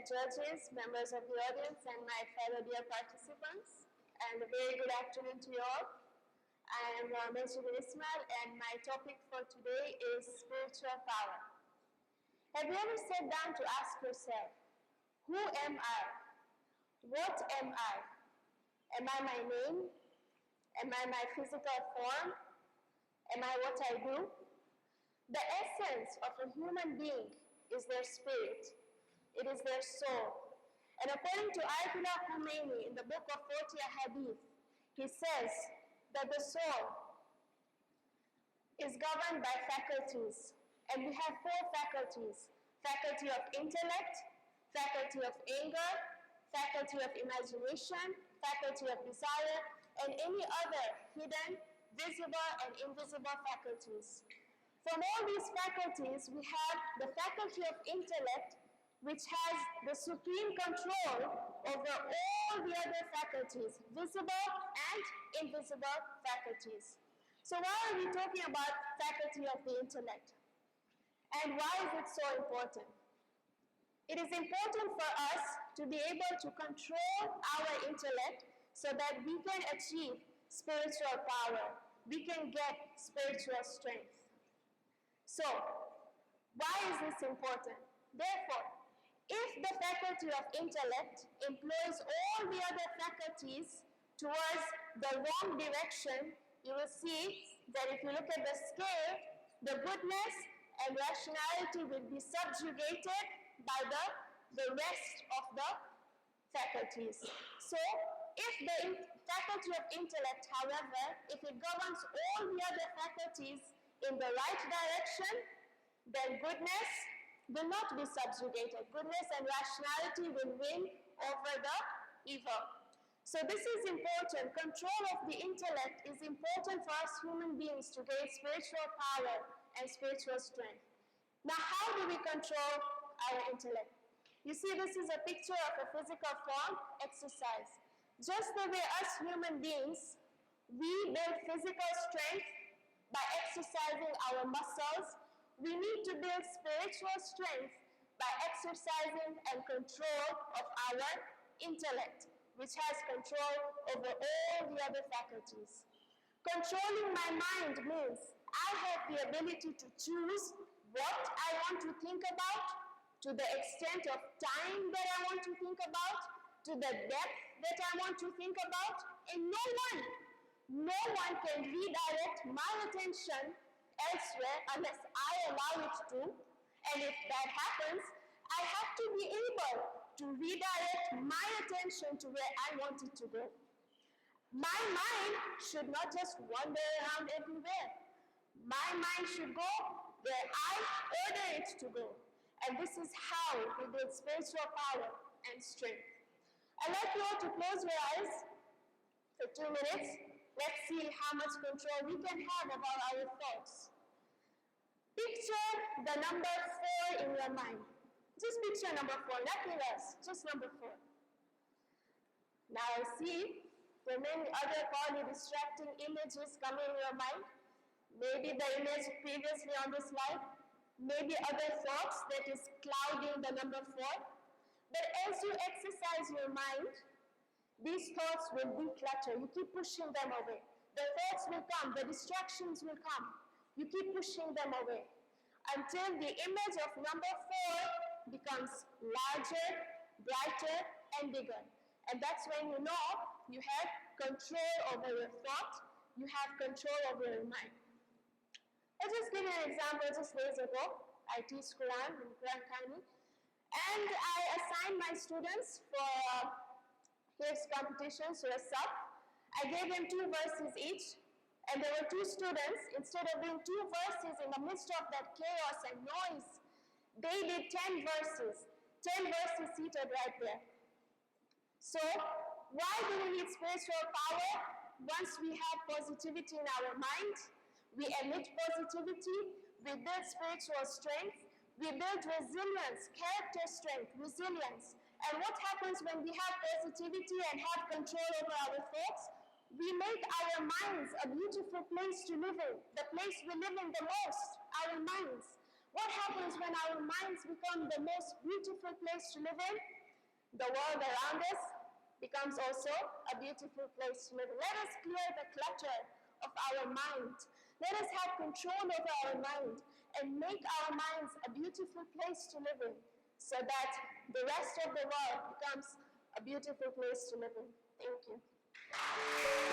respected judges, members of the audience, and my fellow dear participants, and a very good afternoon to you all. I am Mehjabeen Esmail, and my topic for today is spiritual power. Have you ever sat down to ask yourself, who am I? What am I? Am I my name? Am I my physical form? Am I what I do? The essence of a human being is their spirit. It is their soul. And according to Ayatollah Khomeini in the book of 40 Hadith, he says that the soul is governed by faculties. And we have 4 faculties: faculty of intellect, faculty of anger, faculty of imagination, faculty of desire, and any other hidden, visible, and invisible faculties. From all these faculties, we have the faculty of intellect, which has the supreme control over all the other faculties, visible and invisible faculties. So why are we talking about faculty of the intellect? And why is it so important? It is important for us to be able to control our intellect so that we can achieve spiritual power. We can get spiritual strength. So, why is this important? Therefore, if the faculty of intellect employs all the other faculties towards the wrong direction, you will see that if you look at the scale, the goodness and rationality will be subjugated by the rest of the faculties. So, if the faculty of intellect, however, if it governs all the other faculties in the right direction, then goodness will not be subjugated. Goodness and rationality will win over the evil. So this is important. Control of the intellect is important for us human beings to gain spiritual power and spiritual strength. Now, how do we control our intellect? You see, this is a picture of a physical form, exercise. Just the way us human beings, we build physical strength by exercising our muscles, we need to build spiritual strength by exercising and control of our intellect, which has control over all the other faculties. Controlling my mind means I have the ability to choose what I want to think about, to the extent of time that I want to think about, to the depth that I want to think about, and no one can redirect my attention elsewhere unless I allow it to. And if that happens, I have to be able to redirect my attention to where I want it to go. My mind should not just wander around everywhere. My mind should go where I order it to go. And this is how we build spiritual power and strength. I'd like you all to close your eyes for 2 minutes. Let's see how much control we can have about our thoughts. Picture the number 4 in your mind. Just picture number 4, nothing else, just number 4. Now I see there are many other probably distracting images coming in your mind. Maybe the image previously on the slide, maybe other thoughts that is clouding the number 4. But as you exercise your mind, these thoughts will declutter. You keep pushing them away. The thoughts will come, the distractions will come. You keep pushing them away until the image of number 4 becomes larger, brighter, and bigger. And that's when you know you have control over your thought, you have control over your mind. I'll just give you an example. Just days ago, I teach Quran in Quran Kani, and I assigned my students for his competition, Surah Saf. I gave them 2 verses each, and there were 2 students. Instead of doing 2 verses in the midst of that chaos and noise, they did 10 verses. 10 verses seated right there. So, why do we need spiritual power? Once we have positivity in our mind, we emit positivity, we build spiritual strength, we build resilience, character strength, resilience. And what happens when we have positivity and have control over our thoughts? We make our minds a beautiful place to live in, the place we live in the most, our minds. What happens when our minds become the most beautiful place to live in? The world around us becomes also a beautiful place to live in. Let us clear the clutter of our mind. Let us have control over our mind and make our minds a beautiful place to live in so that the rest of the world becomes a beautiful place to live in. Thank you.